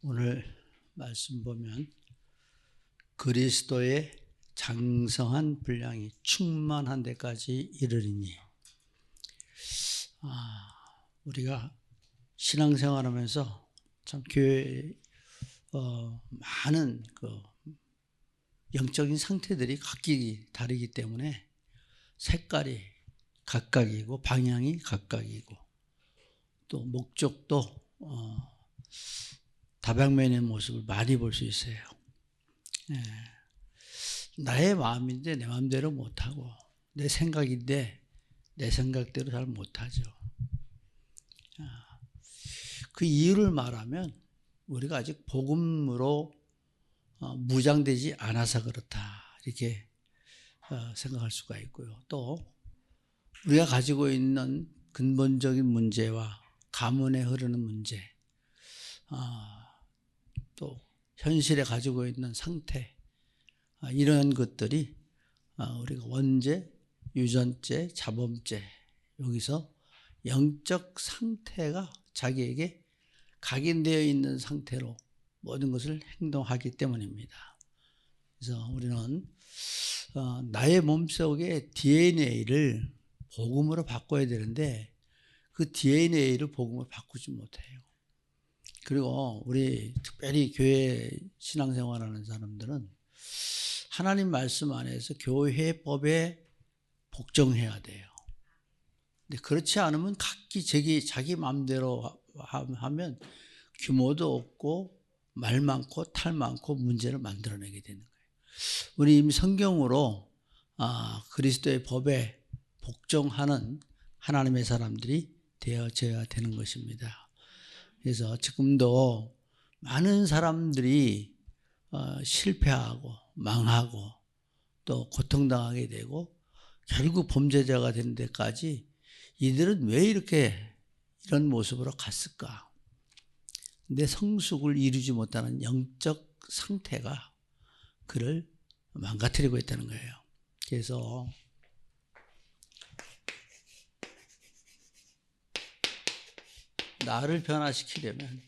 오늘 말씀 보면 그리스도의 장성한 분량이 충만한 데까지 이르리니, 우리가 신앙생활하면서 참 교회 많은 그 영적인 상태들이 각기 다르기 때문에 색깔이 각각이고 방향이 각각이고 또 목적도 다방면의 모습을 많이 볼 수 있어요. 나의 마음인데 내 마음대로 못하고, 내 생각인데 내 생각대로 잘 못하죠. 그 이유를 말하면 우리가 아직 복음으로 무장되지 않아서 그렇다, 이렇게 생각할 수가 있고요. 또 우리가 가지고 있는 근본적인 문제와 가문에 흐르는 문제, 또 현실에 가지고 있는 상태, 이런 것들이 우리가 원죄, 유전죄, 자범죄, 여기서 영적 상태가 자기에게 각인되어 있는 상태로 모든 것을 행동하기 때문입니다. 그래서 우리는 나의 몸속의 DNA를 복음으로 바꿔야 되는데 그 DNA를 복음으로 바꾸지 못해요. 그리고 우리 특별히 교회 신앙생활하는 사람들은 하나님 말씀 안에서 교회법에 복종해야 돼요. 근데 그렇지 않으면 각기 자기 마음대로 하면 규모도 없고 말 많고 탈 많고 문제를 만들어내게 되는 거예요. 우리 이미 성경으로 그리스도의 법에 복종하는 하나님의 사람들이 되어져야 되는 것입니다. 그래서 지금도 많은 사람들이 실패하고 망하고 또 고통당하게 되고 결국 범죄자가 되는 데까지 이들은 왜 이렇게 이런 모습으로 갔을까? 내 성숙을 이루지 못하는 영적 상태가 그를 망가뜨리고 있다는 거예요. 그래서 나를 변화시키려면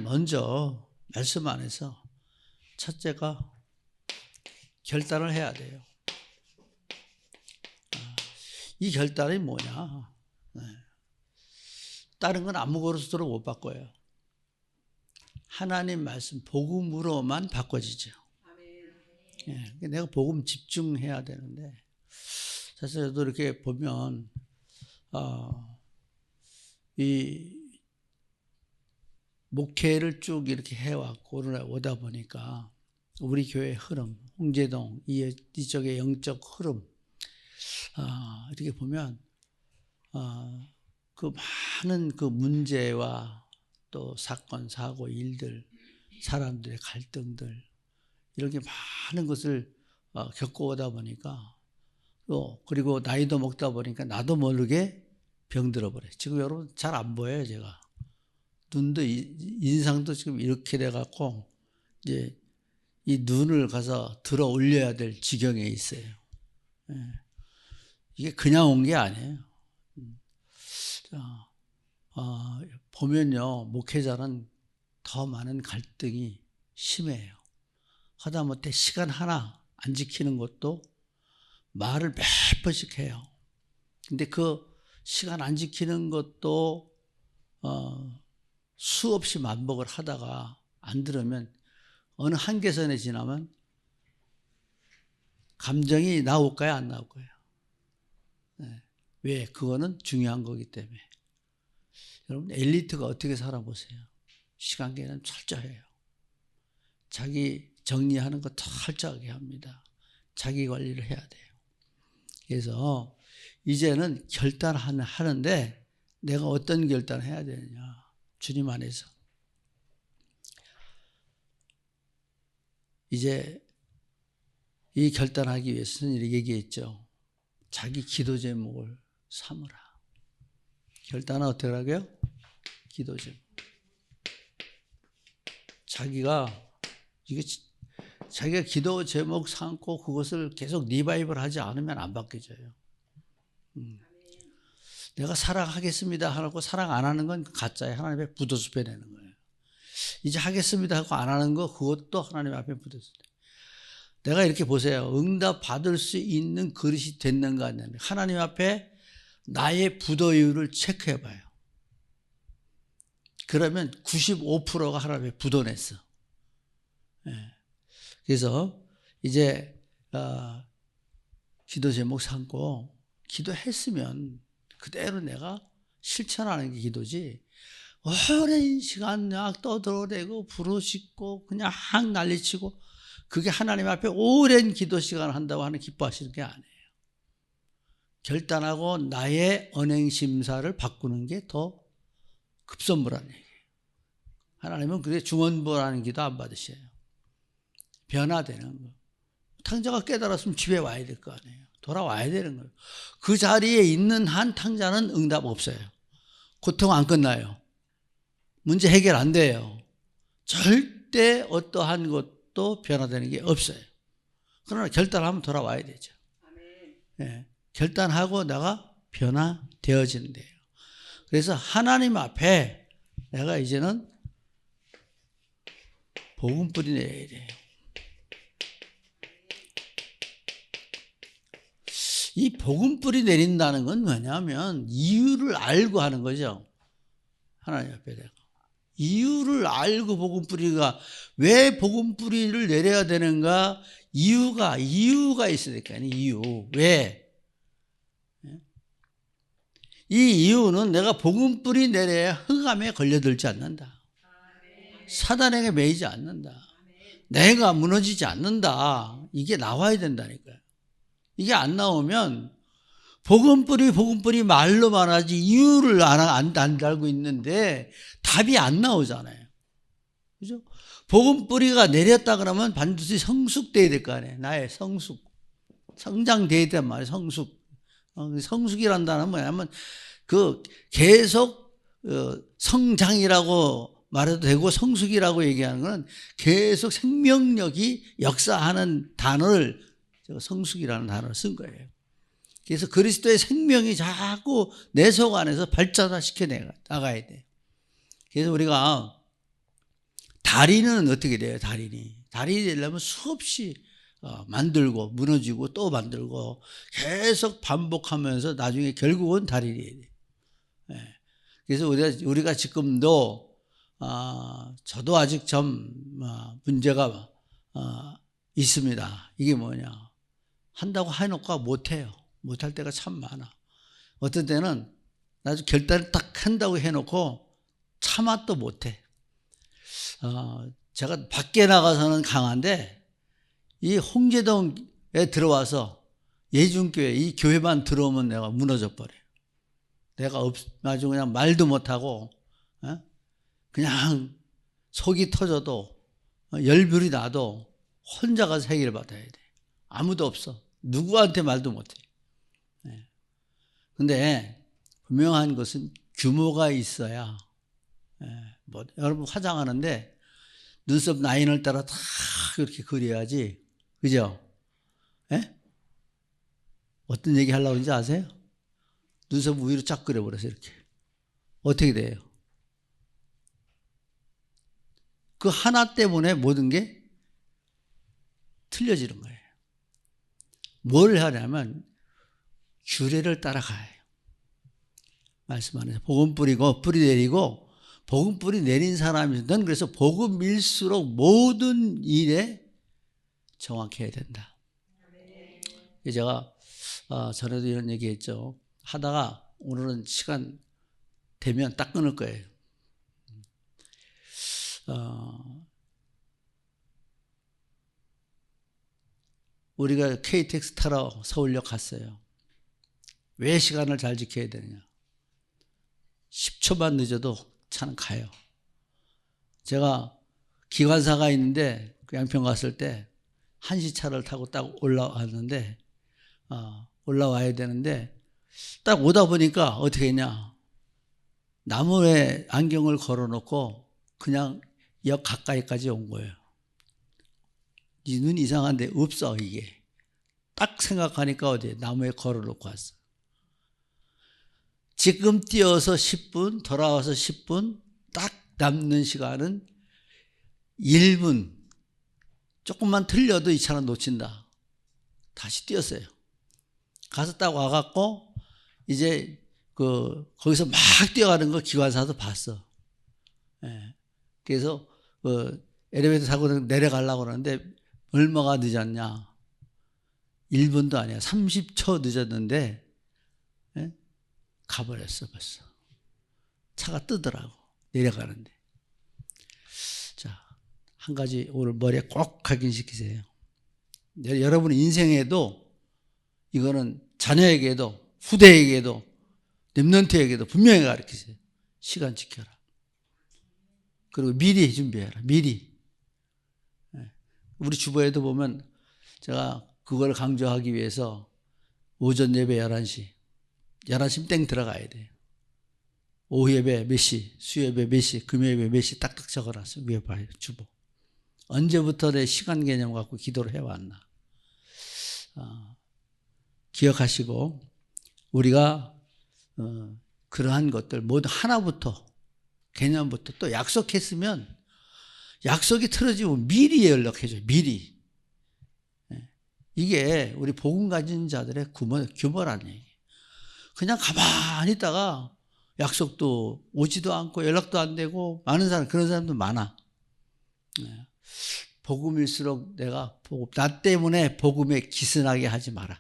먼저 말씀 안에서 첫째가 결단을 해야 돼요. 이 결단이 뭐냐? 다른 건 아무것으로 못 바꿔요. 하나님 말씀 복음으로만 바꿔지죠. 내가 복음 집중해야 되는데, 사실 저도 이렇게 보면 이 목회를 쭉 이렇게 해왔고 오다 보니까 우리 교회 흐름, 홍제동 이쪽의 영적 흐름, 이렇게 보면 그 많은 그 문제와 또 사건, 사고, 일들, 사람들의 갈등들, 이렇게 많은 것을 겪어오다 보니까 또 그리고 나이도 먹다 보니까 나도 모르게 병들어 버려요. 지금 여러분 잘 안 보여요. 제가 눈도 인상도 지금 이렇게 돼갖고 이제 이 눈을 가서 들어 올려야 될 지경에 있어요. 이게 그냥 온 게 아니에요. 보면요, 목회자는 더 많은 갈등이 심해요. 하다못해 시간 하나 안 지키는 것도 말을 몇 번씩 해요. 근데 그 시간 안 지키는 것도 수없이 반복을 하다가 안 들으면 어느 한계선에 지나면 감정이 나올까요, 안 나올까요? 왜? 그거는 중요한 거기 때문에. 여러분, 엘리트가 어떻게 살아보세요? 시간계는 철저해요. 자기 정리하는 거 철저하게 합니다. 자기 관리를 해야 돼요. 그래서 이제는 결단하는데 내가 어떤 결단을 해야 되느냐? 주님 안에서. 이제 이 결단하기 위해서는 이렇게 얘기했죠. 자기 기도 제목을 삼으라. 결단은 어떻게 하라고요? 기도 제목. 자기가 기도 제목 삼고 그것을 계속 리바이벌 하지 않으면 안 바뀌어져요. 내가 사랑하겠습니다 하고 사랑 안 하는 건 가짜예요. 하나님 앞에 묻어서 빼내는 거예요. 이제 하겠습니다 하고 안 하는 거, 그것도 하나님 앞에 묻어서. 내가 이렇게 보세요. 응답 받을 수 있는 그릇이 됐는가 안 됐는가. 하나님 앞에 나의 부도율을 체크해 봐요. 그러면 95%가 하나님 앞에 부도냈어. 그래서 이제 기도 제목 삼고 기도했으면 그대로 내가 실천하는 게 기도지, 오랜 시간 막 떠들어대고 부르짖고 그냥 항 난리치고, 그게 하나님 앞에 오랜 기도 시간을 한다고 하는 기뻐하시는 게 아니에요. 결단하고 나의 언행심사를 바꾸는 게 더 급선무라는 얘기예요. 하나님은 그게 중언부라는 기도 안 받으셔요. 변화되는 거. 탕자가 깨달았으면 집에 와야 될 거 아니에요. 돌아와야 되는 거예요. 그 자리에 있는 한 탕자는 응답 없어요. 고통 안 끝나요. 문제 해결 안 돼요. 절대 어떠한 것도 변화되는 게 없어요. 그러나 결단하면 돌아와야 되죠. 네. 결단하고 내가 변화되어지는 데요. 그래서 하나님 앞에 내가 이제는 복음뿌리 내야 돼요. 이 복음뿌리 내린다는 건 뭐냐면 이유를 알고 하는 거죠. 하나님 앞에 내가 이유를 알고 복음뿌리가, 왜 복음뿌리를 내려야 되는가, 이유가 있어야 될 거 아니에요. 이유. 왜? 이 이유는 내가 복음뿌리 내려야 흑암에 걸려들지 않는다. 사단에게 매이지 않는다. 내가 무너지지 않는다. 이게 나와야 된다니까요. 이게 안 나오면 복음뿌리 말로만 하지 이유를 안 알고 있는데 답이 안 나오잖아요. 그죠? 복음뿌리가 내렸다 그러면 반드시 성숙돼야 될 거 아니에요. 나의 성장돼야 될 말이에요. 성숙이란 단어는 뭐냐면 계속 성장이라고 말해도 되고 성숙이라고 얘기하는 건 계속 생명력이 역사하는 단어를, 성숙이라는 단어를 쓴 거예요. 그래서 그리스도의 생명이 자꾸 내 속 안에서 발전시켜 나가야 돼. 그래서 우리가 달인은 어떻게 돼요? 달인이 되려면 수없이 만들고 무너지고 또 만들고 계속 반복하면서 나중에 결국은 달인이 돼. 그래서 우리가 지금도 저도 아직 좀 문제가 있습니다. 이게 뭐냐? 한다고 해놓고 못해요. 못할 때가 참 많아. 어떤 때는 나중에 결단을 딱 한다고 해놓고 차마 또 못해. 제가 밖에 나가서는 강한데 이 홍제동에 들어와서 예중교회 이 교회만 들어오면 내가 무너져 버려요. 내가 아주 그냥 말도 못하고 그냥 속이 터져도 열불이 나도 혼자 가서 해결 받아야 돼. 아무도 없어. 누구한테 말도 못해. 근데 분명한 것은 규모가 있어야. 여러분 화장하는데 눈썹 라인을 따라 다 이렇게 그려야지. 그죠? 어떤 얘기 하려고 하는지 아세요? 눈썹 위로 쫙 그려버려서 이렇게. 어떻게 돼요? 그 하나 때문에 모든 게 틀려지는 거예요. 뭘 하냐면 규례를 따라가요. 말씀 안에서 복음 뿌리고 뿌리 내리고, 복음 뿌리 내린 사람이든 그래서 복음일수록 모든 일에 정확해야 된다. 제가 전에도 이런 얘기했죠. 하다가 오늘은 시간 되면 딱 끊을 거예요. 우리가 KTX 타러 서울역 갔어요. 왜 시간을 잘 지켜야 되느냐? 10초만 늦어도 차는 가요. 제가 기관사가 있는데 그 양평 갔을 때 1시 차를 타고 딱 올라왔는데 올라와야 되는데 딱 오다 보니까 어떻게 했냐? 나무에 안경을 걸어놓고 그냥 역 가까이까지 온 거예요. 이 눈 이상한데 없어 이게. 딱 생각하니까 어디 나무에 걸어놓고 왔어. 지금 뛰어서 10분, 돌아와서 10분, 딱 남는 시간은 1분. 조금만 틀려도 이 차는 놓친다. 다시 뛰었어요. 가서 딱 와갖고 이제 거기서 막 뛰어가는 거 기관사도 봤어. 예. 그래서 엘리베이터 타고 내려가려고 그러는데 얼마가 늦었냐? 1분도 아니야. 30초 늦었는데, 예? 가버렸어, 벌써. 차가 뜨더라고. 내려가는데. 자, 한 가지 오늘 머리에 꼭 각인시키세요. 여러분 인생에도 이거는 자녀에게도 후대에게도 렘넌트에게도 분명히 가르치세요. 시간 지켜라. 그리고 미리 준비해라. 미리. 우리 주보에도 보면 제가 그걸 강조하기 위해서 오전 예배 11시 11시 땡 들어가야 돼요. 오후 예배 몇 시, 수요예배 몇 시, 금요예배 몇 시 딱딱 적어놨어요. 위에 봐요. 주보. 언제부터 내 시간 개념 갖고 기도를 해왔나. 기억하시고 우리가 그러한 것들 모두 하나부터 개념부터 또 약속했으면 약속이 틀어지면 미리 연락해줘요. 미리. 이게 우리 복음 가진 자들의 규모라는 얘기예요. 그냥 가만히 있다가 약속도 오지도 않고 연락도 안 되고 많은 사람 그런 사람도 많아. 복음일수록 내가 나 때문에 복음에 기스나게 하지 마라.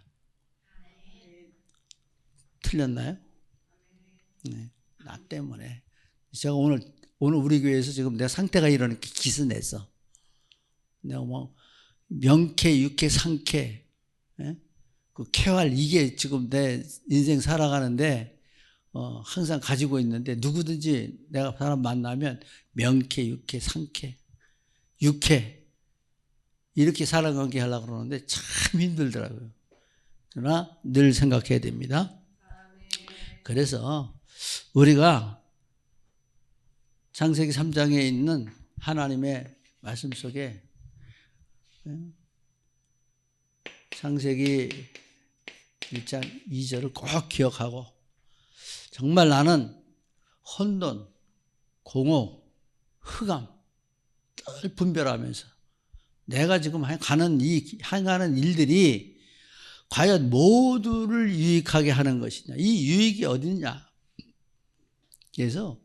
틀렸나요? 네, 나 때문에. 제가 오늘 우리 교회에서 지금 내 상태가 이러니까 기스냈어. 내가 뭐 명쾌, 육쾌, 상쾌, 그 쾌활 이게 지금 내 인생 살아가는데 항상 가지고 있는데 누구든지 내가 사람 만나면 명쾌, 육쾌, 상쾌, 육쾌 이렇게 살아가게 하려고 그러는데 참 힘들더라고요. 그러나 늘 생각해야 됩니다. 그래서 우리가 창세기 3장에 있는 하나님의 말씀 속에 창세기 1장 2절을 꼭 기억하고 정말 나는 혼돈, 공허, 흑암 늘 분별하면서 내가 지금 행하는 일들이 과연 모두를 유익하게 하는 것이냐. 이 유익이 어디냐. 그래서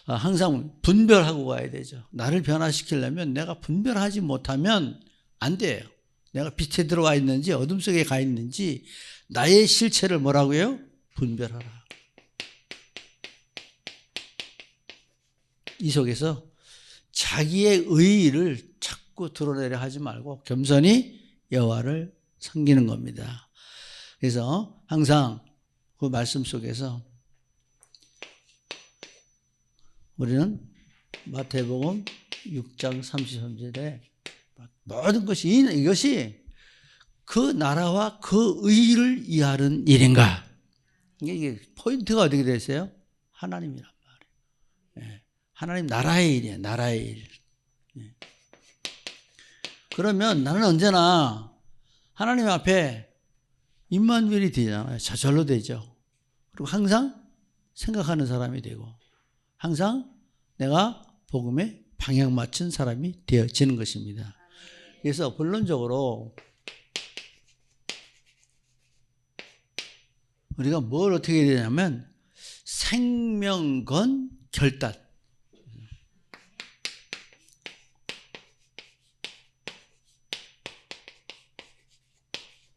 항상 분별하고 가야 되죠. 나를 변화시키려면 내가 분별하지 못하면 안 돼요. 내가 빛에 들어와 있는지 어둠 속에 가 있는지 나의 실체를 뭐라고요? 분별하라. 이 속에서 자기의 의의를 자꾸 드러내려 하지 말고 겸손히 여호와를 섬기는 겁니다. 그래서 항상 그 말씀 속에서 우리는 마태복음 6장 33절에 모든 것이 이것이 그 나라와 그 의를 이하는 일인가? 이게 포인트가 어떻게 되세요? 하나님이란 말이에요. 하나님 나라의 일이에요. 나라의 일. 그러면 나는 언제나 하나님 앞에 임마누엘이 되잖아요. 저절로 되죠. 그리고 항상 생각하는 사람이 되고 항상 내가 복음에 방향 맞춘 사람이 되어지는 것입니다. 그래서 본론적으로 우리가 뭘 어떻게 해야 되냐면 생명 건 결단.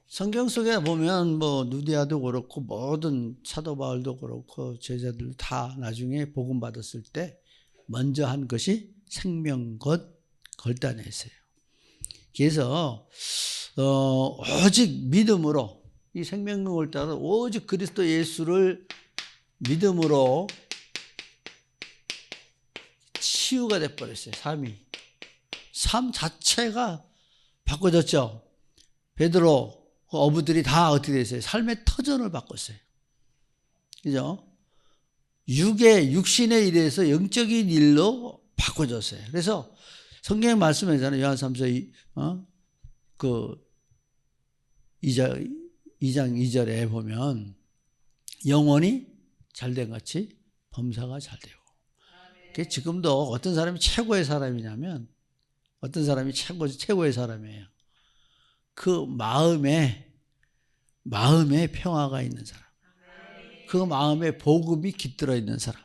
성경 속에 보면 뭐 누디아도 그렇고 모든 사도 바울도 그렇고 제자들 다 나중에 복음 받았을 때 먼저 한 것이 생명 것 결단했어요. 그래서 오직 믿음으로 이 생명을 따라 오직 그리스도 예수를 믿음으로 치유가 돼버렸어요. 삶 자체가 바꿔졌죠. 베드로 어부들이 다 어떻게 됐어요? 삶의 터전을 바꿨어요. 그죠? 육신의 일에서 영적인 일로 바꿔졌어요. 그래서 성경에 말씀하잖아요. 요한 3서 2장 2절에 보면 영원히 잘된 같이 범사가 잘 되고. 지금도 어떤 사람이 최고의 사람이냐면 어떤 사람이 최고의 사람이에요. 그 마음에 평화가 있는 사람. 그 마음에 복음이 깃들어 있는 사람.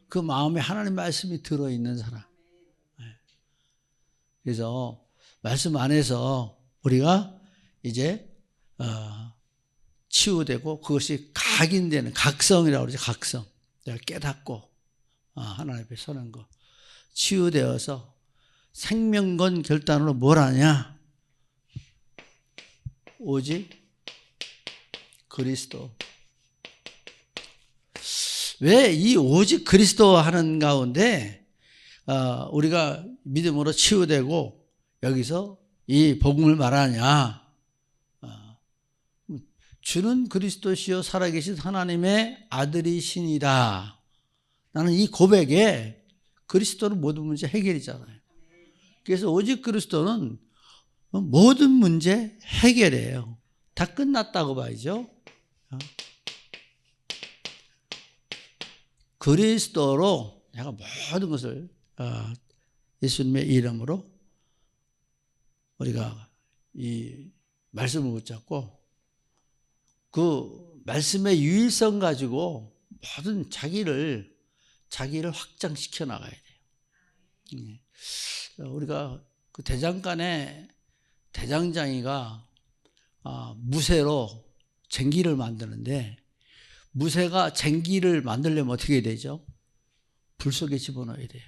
그 마음에 하나님 말씀이 들어있는 사람. 그래서 말씀 안에서 우리가 이제 치유되고 그것이 각인되는 각성이라고 그러죠. 각성. 내가 깨닫고 하나님 앞에 서는 거. 치유되어서 생명건 결단으로 뭘 하냐? 오직 그리스도. 왜 이 오직 그리스도 하는 가운데 우리가 믿음으로 치유되고 여기서 이 복음을 말하냐? 주는 그리스도시요 살아계신 하나님의 아들이시니라. 나는 이 고백에 그리스도는 모든 문제 해결이잖아요. 그래서 오직 그리스도는 모든 문제 해결이에요. 다 끝났다고 봐야죠. 그리스도로 내가 모든 것을 예수님의 이름으로 우리가 이 말씀을 붙잡고 그 말씀의 유일성 가지고 모든 자기를 확장시켜 나가야 돼요. 우리가 그 대장간에 대장장이가 무쇠로 쟁기를 만드는데 무쇠가 쟁기를 만들려면 어떻게 해야 되죠? 불 속에 집어넣어야 돼요.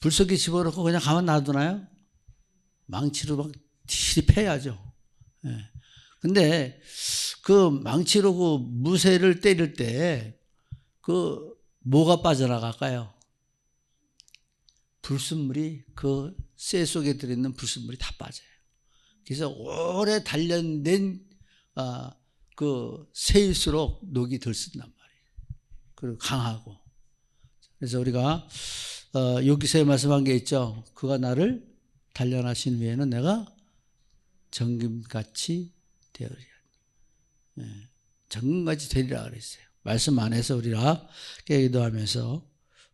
불 속에 집어넣고 그냥 가만 놔두나요? 망치로 막 딜이 패야죠. 근데 그 망치로 그 무쇠를 때릴 때 그 뭐가 빠져나갈까요? 불순물이 그 쇠 속에 들어있는 불순물이 다 빠져요. 그래서 오래 단련된 그 쇠일수록 녹이 덜 쓴단 말이에요. 그리고 강하고. 그래서 우리가 여기서 말씀한 게 있죠. 그가 나를 단련하신 후에는 내가 정금같이 되리라. 정금같이 되리라 그랬어요. 말씀 안에서 우리가 기도하면서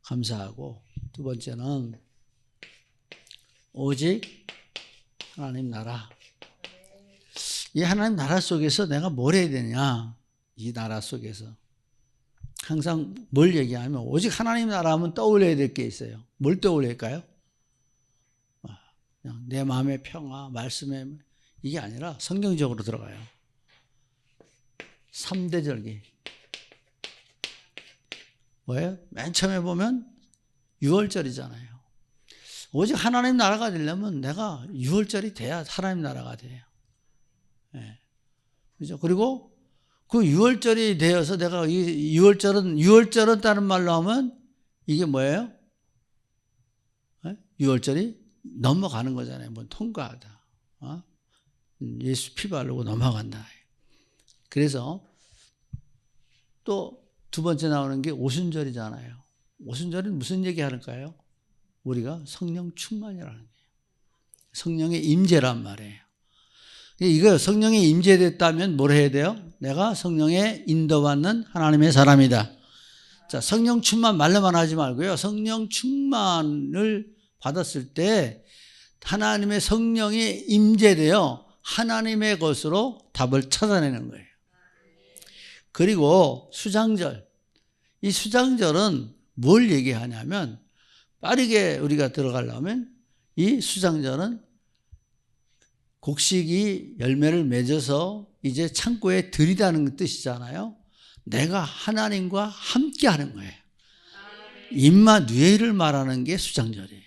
감사하고, 두 번째는 오직 하나님 나라. 이 하나님 나라 속에서 내가 뭘 해야 되냐? 이 나라 속에서 항상 뭘 얘기하면 오직 하나님 나라 하면 떠올려야 될 게 있어요. 뭘 떠올릴까요? 그냥 내 마음의 평화, 말씀에 이게 아니라 성경적으로 들어가요. 3대 절기. 뭐예요? 맨 처음에 보면 6월절이잖아요. 오직 하나님 나라가 되려면 내가 6월절이 돼야 하나님 나라가 돼요. 네. 그죠? 그리고 그 6월절이 되어서 내가 이 6월절은 다른 말로 하면 이게 뭐예요? 네? 6월절이 넘어가는 거잖아요. 뭐 통과하다. 예수 피 바르고 넘어간다. 그래서 또 두 번째 나오는 게 오순절이잖아요. 오순절은 무슨 얘기 하는가요? 우리가 성령 충만이라는 거예요. 성령의 임재란 말이에요. 이거 성령이 임재됐다면 뭘 해야 돼요? 내가 성령의 인도받는 하나님의 사람이다. 자, 성령 충만 말로만 하지 말고요. 성령 충만을 받았을 때 하나님의 성령이 임재되어 하나님의 것으로 답을 찾아내는 거예요. 그리고 수장절. 이 수장절은 뭘 얘기하냐면 빠르게 우리가 들어가려면 이 수장절은 곡식이 열매를 맺어서 이제 창고에 들이다는 뜻이잖아요. 내가 하나님과 함께 하는 거예요. 임마누엘을 말하는 게 수장절이에요.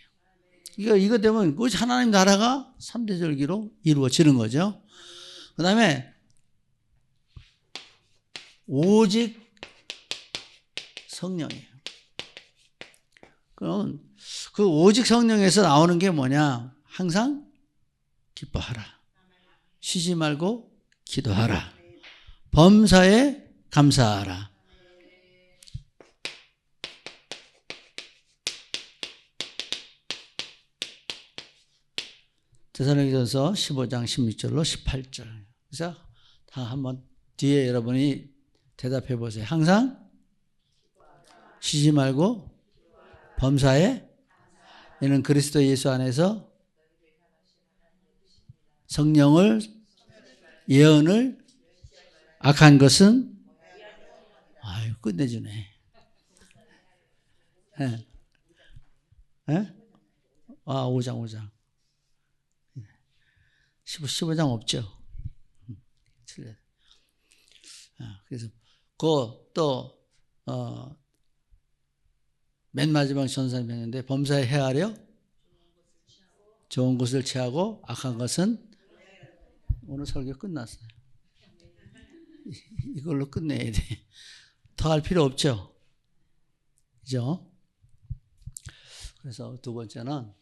이거 되면 오직 하나님 나라가 3대 절기로 이루어지는 거죠. 그 다음에 오직 성령이에요. 그럼 그 오직 성령에서 나오는 게 뭐냐? 항상 기뻐하라. 쉬지 말고 기도하라. 범사에 감사하라. 데살로니가서 15장 16절로 18절. 그래서 다 한번 뒤에 여러분이 대답해 보세요. 항상 쉬지 말고 범사에 이는 그리스도 예수 안에서 성령을 예언을 악한 것은 아유 끝내주네. 예? 예? 아 5장 15장 없죠. 그래서 또 맨 마지막 전사님 했는데 범사에 헤아려 좋은 것을 취하고 악한 것은 오늘 설교 끝났어요. 이걸로 끝내야 돼. 더 할 필요 없죠. 그죠? 그래서 두 번째는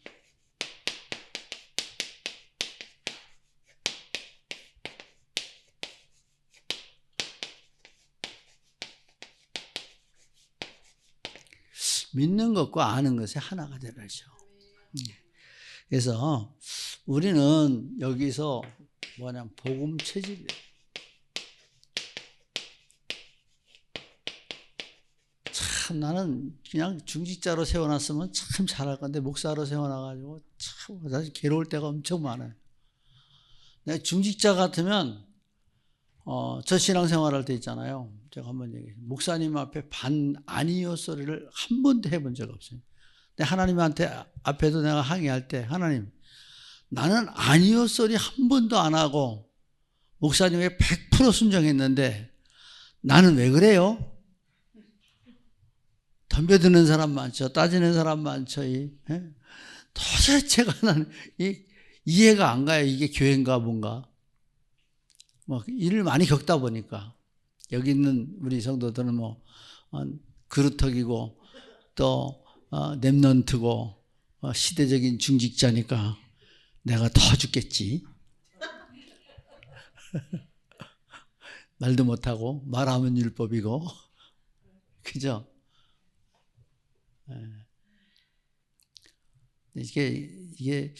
믿는 것과 아는 것이 하나가 되라죠. 그래서 우리는 여기서 복음 체질이에요. 참 나는 그냥 중직자로 세워놨으면 참 잘할 건데 목사로 세워놔가지고 참 사실 괴로울 때가 엄청 많아요. 내가 중직자 같으면 저 신앙생활할 때 있잖아요. 제가 한번 얘기해요. 목사님 앞에 반 아니요 소리를 한 번도 해본 적 없어요. 근데 하나님한테 앞에도 내가 항의할 때 하나님 나는 아니요 소리 한 번도 안 하고 목사님에게 100% 순종했는데 나는 왜 그래요? 덤벼드는 사람 많죠. 따지는 사람 많죠. 도대체가 나는 이해가 안 가요. 이게 교회인가 뭔가. 일을 많이 겪다 보니까 여기 있는 우리 성도들은 그루터기고 또 랩넌트고 시대적인 중직자니까 내가 더 죽겠지. 말도 못하고 말하면 율법이고 그죠? 이게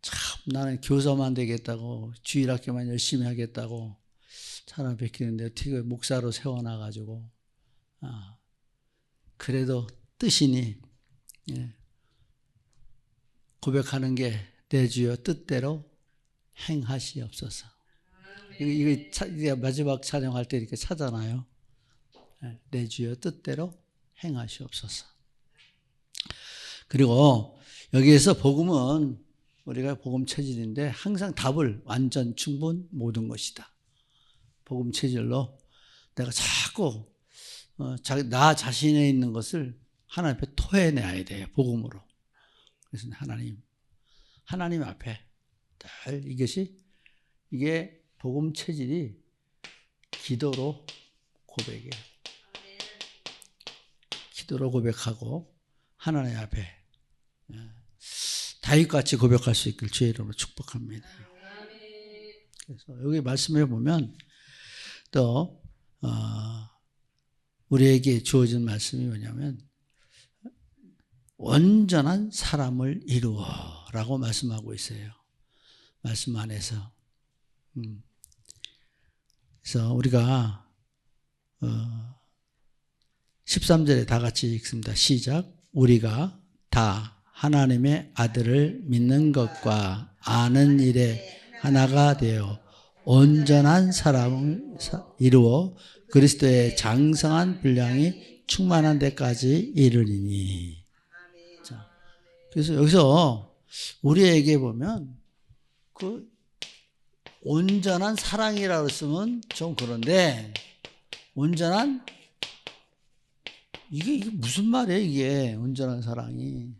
참 나는 교사만 되겠다고 주일학교만 열심히 하겠다고 사람 베끼는데 어떻게 목사로 세워놔가지고 그래도 뜻이니 고백하는 게 내 주여 뜻대로 행하시옵소서. 이거 마지막 찬양할 때 이렇게 차잖아요. 내 주여 뜻대로 행하시옵소서. 그리고 여기에서 복음은 우리가 복음 체질인데 항상 답을 완전 충분 모든 것이다. 복음 체질로 내가 자꾸 나 자신에 있는 것을 하나님 앞에 토해내야 돼요. 복음으로. 그래서 하나님 앞에 늘 이게 복음 체질이 기도로 고백이에요. 기도로 고백하고 하나님 앞에 다윗같이 고백할 수 있길 주의 이름으로 축복합니다. 그래서 여기 말씀해 보면 또 우리에게 주어진 말씀이 뭐냐면 온전한 사람을 이루어라고 말씀하고 있어요. 말씀 안에서. 그래서 우리가 13절에 다 같이 읽습니다. 시작. 우리가 다 하나님의 아들을 믿는 것과 아는 일에 하나가 되어 온전한 사람을 이루어 그리스도의 장성한 분량이 충만한 데까지 이르리니. 자, 그래서 여기서 우리에게 보면 그 온전한 사랑이라고 쓰면 좀 그런데 온전한 이게 무슨 말이에요? 이게 온전한 사랑이.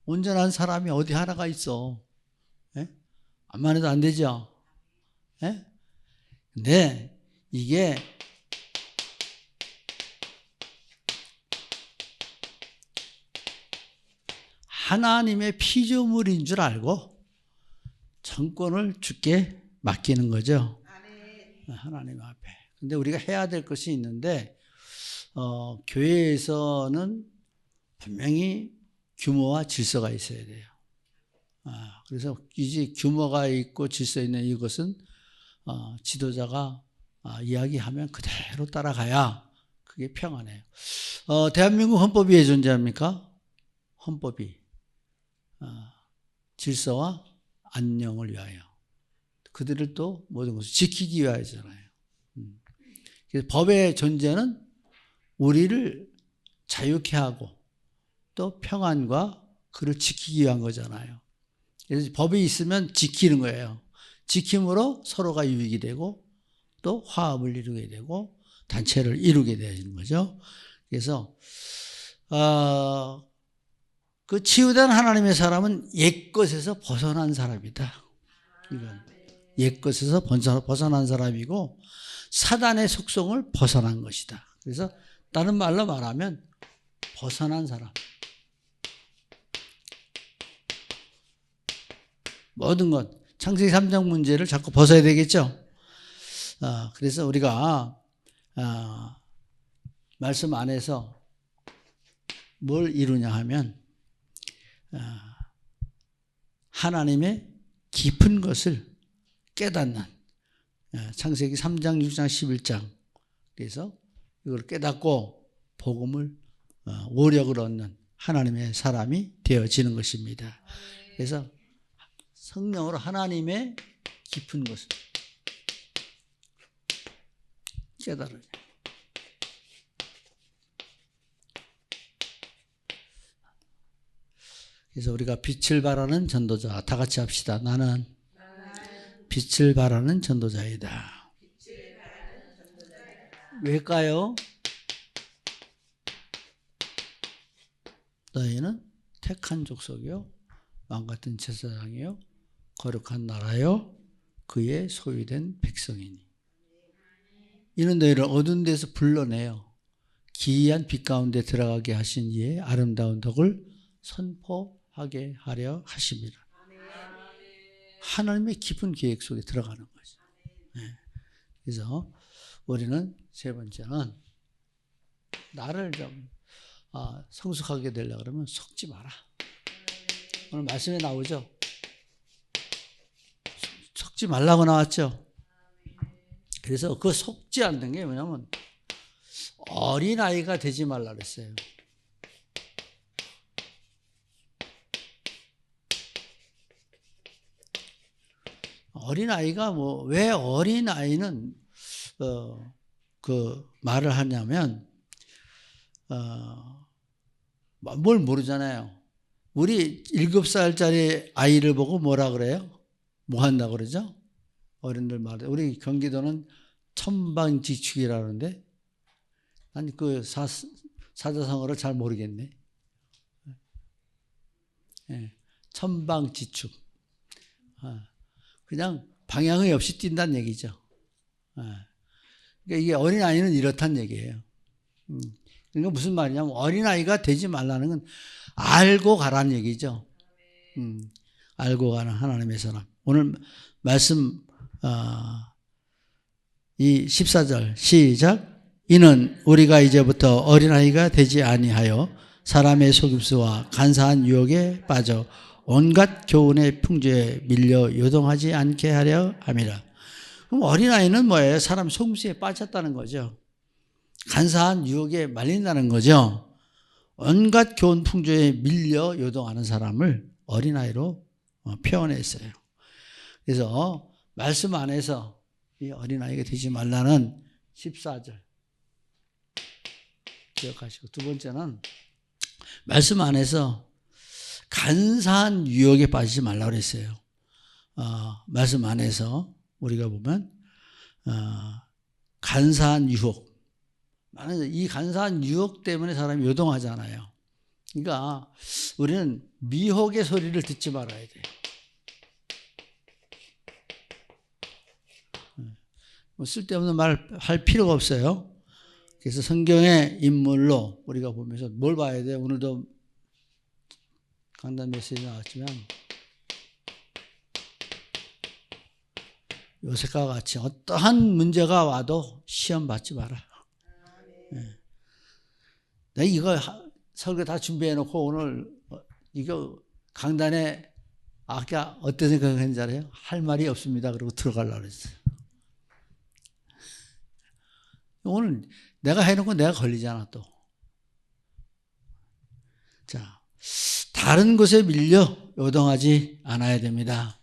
온전한 사람이 어디 하나가 있어? 암만 해도 안 되죠? 근데 이게 하나님의 피조물인 줄 알고 정권을 주께 맡기는 거죠. 하나님 앞에. 근데 우리가 해야 될 것이 있는데 교회에서는 분명히 규모와 질서가 있어야 돼요. 그래서 이제 규모가 있고 질서 있는 이것은 지도자가 이야기하면 그대로 따라가야 그게 평안이에요. 대한민국 헌법이 왜 존재합니까? 헌법이 질서와 안녕을 위하여, 그들을 또 모든 것을 지키기 위하여잖아요. 그래서 법의 존재는 우리를 자유케 하고 또 평안과 그를 지키기 위한 거잖아요. 그래서 법이 있으면 지키는 거예요. 지킴으로 서로가 유익이 되고 또 화합을 이루게 되고 단체를 이루게 되는 거죠. 그래서 그 치유된 하나님의 사람은 옛것에서 벗어난 사람이다. 이건 옛것에서 벗어난 사람이고 사단의 속성을 벗어난 것이다. 그래서 다른 말로 말하면 벗어난 사람. 모든 것, 창세기 3장 문제를 자꾸 벗어야 되겠죠. 그래서 우리가 말씀 안에서 뭘 이루냐 하면 하나님의 깊은 것을 깨닫는, 창세기 3장, 6장, 11장. 그래서 이걸 깨닫고 복음을 오력을 얻는 하나님의 사람이 되어지는 것입니다. 그래서 성령으로 하나님의 깊은 것을 깨달아요. 그래서 우리가 빛을 발하는 전도자, 다 같이 합시다. 나는 빛을 발하는 전도자이다. 왜일까요? 너희는 택한 족속이요, 왕같은 제사장이요, 거룩한 나라요, 그의 소유된 백성이니. 이는 너희를 어두운 데서 불러내어 기이한 빛 가운데 들어가게 하신 이의 아름다운 덕을 선포하게 하려 하심이라. 하나님의 깊은 계획 속에 들어가는 거죠. 네. 그래서 우리는 세 번째는 나를 좀 성숙하게 되려고 그러면 속지 마라. 오늘 말씀에 나오죠. 속지 말라고 나왔죠. 그래서 그 속지 않는 게 뭐냐면 어린아이가 되지 말라 그랬어요. 어린아이가 왜 어린아이는 그 말을 하냐면 뭘 모르잖아요. 우리 7살짜리 아이를 보고 뭐라 그래요? 뭐 한다고 그러죠? 어른들 말에. 우리 경기도는 천방지축이라 그러는데 난 그 사자성어를 잘 모르겠네. 네. 천방지축. 그냥 방향이 없이 뛴다는 얘기죠. 그러니까 이게 어린아이는 이렇다는 얘기예요. 그러니까 무슨 말이냐면 어린아이가 되지 말라는 건 알고 가라는 얘기죠. 알고 가는 하나님의 사람. 오늘 말씀 이 14절 시작. 이는 우리가 이제부터 어린아이가 되지 아니하여 사람의 속임수와 간사한 유혹에 빠져 온갖 교훈의 풍조에 밀려 요동하지 않게 하려 함이라. 그럼 어린아이는 뭐예요? 사람 속임수에 빠졌다는 거죠. 간사한 유혹에 말린다는 거죠. 온갖 교훈 풍조에 밀려 요동하는 사람을 어린아이로 표현했어요. 그래서 말씀 안에서 이 어린아이가 되지 말라는 14절 기억하시고, 두 번째는 말씀 안에서 간사한 유혹에 빠지지 말라고 그랬어요. 말씀 안에서 우리가 보면 간사한 유혹, 이 간사한 유혹 때문에 사람이 요동하잖아요. 그러니까 우리는 미혹의 소리를 듣지 말아야 돼요. 쓸데없는 말 할 필요가 없어요. 그래서 성경의 인물로 우리가 보면서 뭘 봐야 돼요? 오늘도 강단 메시지 나왔지만 요셉과 같이 어떠한 문제가 와도 시험 받지 마라. 네. 내가 이거 설교 다 준비해 놓고 오늘 이거 강단에 아까 어떤 생각했는지 알아요? 할 말이 없습니다. 그러고 들어가려고 했어요. 오늘 내가 해놓고 내가 걸리잖아 또. 자, 다른 곳에 밀려 요동하지 않아야 됩니다.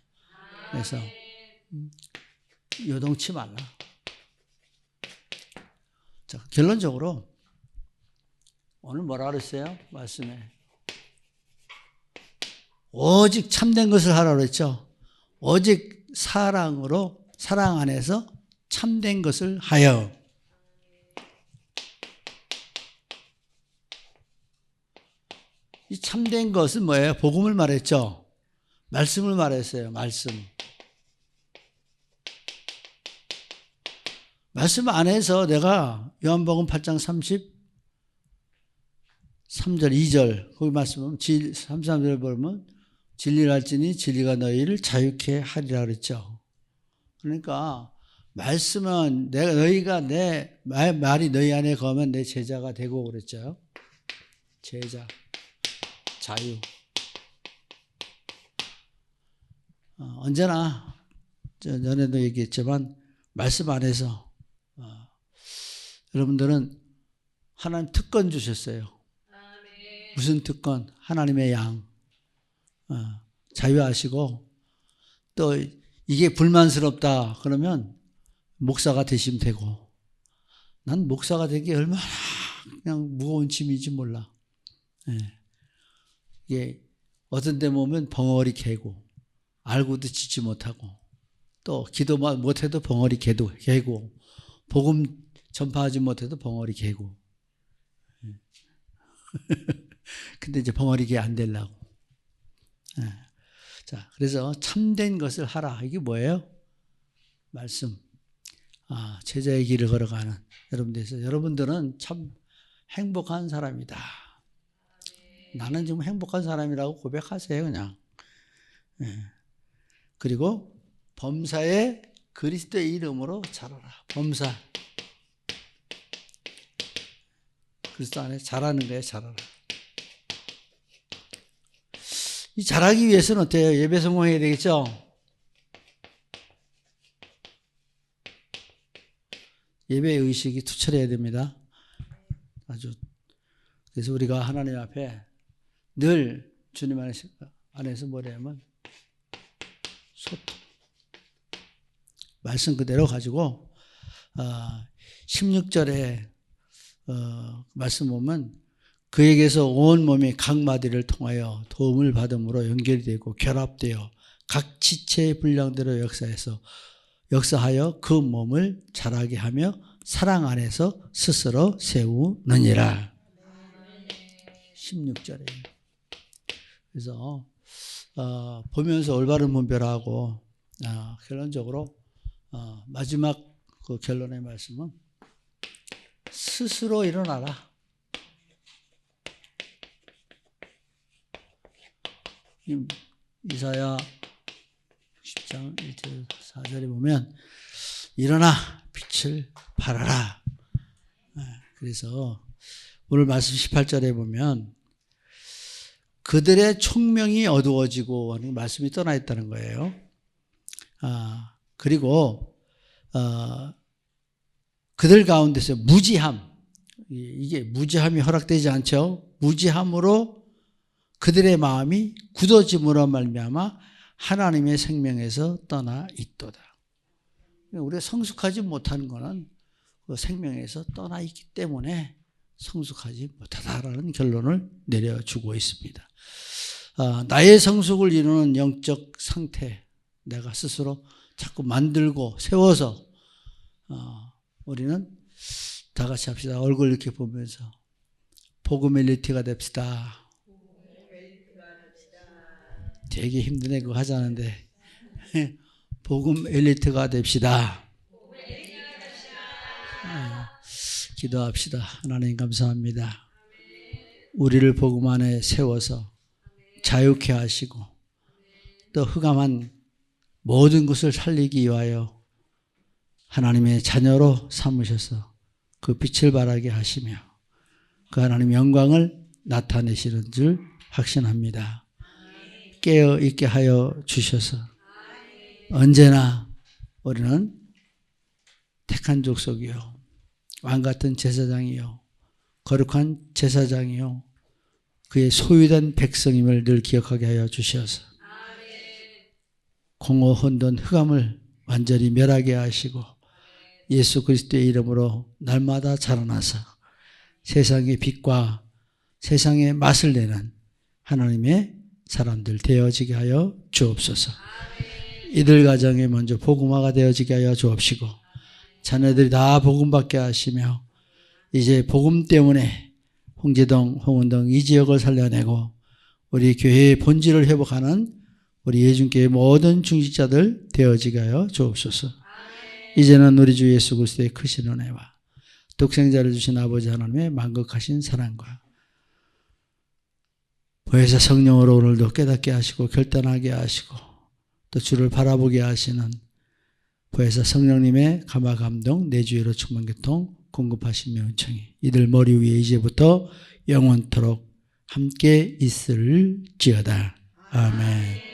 그래서 요동치 말라. 자, 결론적으로 오늘 뭐라 그랬어요? 말씀에 오직 참된 것을 하라고 그랬죠. 오직 사랑으로, 사랑 안에서 참된 것을 하여. 이 참된 것은 뭐예요? 복음을 말했죠. 말씀을 말했어요. 말씀 안에서 내가 요한복음 8장 33절 2절 거기 말씀 보면 33절 보면 진리를 알지니 진리가 너희를 자유케 하리라 그랬죠. 그러니까 말씀은 너희가 내 말이 너희 안에 거하면 내 제자가 되고 그랬죠. 제자, 자유. 언제나 전에도 얘기했지만 말씀 안에서 여러분들은 하나님 특권 주셨어요. 무슨 특권? 하나님의 양. 자유하시고 또 이게 불만스럽다 그러면 목사가 되시면 되고 난 목사가 되기 얼마나 그냥 무거운 짐인지 몰라. 이게 어떤 데 보면 벙어리 개고 알고도 짓지 못하고 또 기도 못해도 벙어리 개고 복음 전파하지 못해도 벙어리 개고 근데 이제 벙어리 개 안 되려고. 자, 그래서 참된 것을 하라. 이게 뭐예요? 말씀. 제자의 길을 걸어가는 여러분들에서 여러분들은 참 행복한 사람이다. 나는 지금 행복한 사람이라고 고백하세요, 그냥. 그리고 범사에 그리스도의 이름으로 자라라. 범사. 그리스도 안에 자라는 거예요, 자라라. 이 잘하기 위해서는 어때요? 예배 성공해야 되겠죠? 예배 의식이 투철해야 됩니다. 아주. 그래서 우리가 하나님 앞에 늘 주님 안에서 뭐냐면 소통. 말씀 그대로 가지고 16절에 말씀 보면 그에게서 온 몸이 각 마디를 통하여 도움을 받음으로 연결이 되고 결합되어 각 지체의 분량대로 역사하여 그 몸을 자라게 하며 사랑 안에서 스스로 세우느니라. 16절에. 그래서 보면서 올바른 분별하고 결론적으로 마지막 그 결론의 말씀은 스스로 일어나라. 이사야 60장 1절 4절에 보면 일어나 빛을 발하라. 그래서 오늘 말씀 18절에 보면 그들의 총명이 어두워지고 하는 말씀이 떠나 있다는 거예요. 그리고 그들 가운데서 무지함, 이게 무지함이 허락되지 않죠. 무지함으로 그들의 마음이 굳어짐으로 말미암아 하나님의 생명에서 떠나 있도다. 우리가 성숙하지 못하는 것은 그 생명에서 떠나 있기 때문에 성숙하지 못하다라는 결론을 내려주고 있습니다. 나의 성숙을 이루는 영적 상태, 내가 스스로 자꾸 만들고 세워서 우리는 다 같이 합시다. 얼굴 이렇게 보면서 복음 엘리트가 됩시다. 되게 힘드네 그거 하자는데 복음 엘리트가 됩시다. 기도합시다. 하나님 감사합니다. 우리를 복음 안에 세워서 자유케 하시고 또 흑암한 모든 것을 살리기 위하여 하나님의 자녀로 삼으셔서 그 빛을 발하게 하시며 그 하나님의 영광을 나타내시는 줄 확신합니다. 깨어 있게 하여 주셔서 언제나 우리는 택한 족속이요 왕같은 제사장이요 거룩한 제사장이요 그의 소유된 백성임을 늘 기억하게 하여 주시옵소서. 공허 혼돈 흑암을 완전히 멸하게 하시고 예수 그리스도의 이름으로 날마다 자라나서 세상의 빛과 세상의 맛을 내는 하나님의 사람들 되어지게 하여 주옵소서. 이들 가정에 먼저 복음화가 되어지게 하여 주옵시고 자녀들이 다 복음받게 하시며 이제 복음 때문에 홍제동, 홍은동 이 지역을 살려내고 우리 교회의 본질을 회복하는 우리 예중교회 모든 중직자들 되어지게 하여 주옵소서. 이제는 우리 주 예수 그리스도의 크신 은혜와 독생자를 주신 아버지 하나님의 만극하신 사랑과 보혜사 성령으로 오늘도 깨닫게 하시고 결단하게 하시고 또 주를 바라보게 하시는 보혜사 성령님의 감화 감동 내주의로 충만 교통 공급하시며 은총이 이들 머리 위에 이제부터 영원토록 함께 있을지어다. 아멘.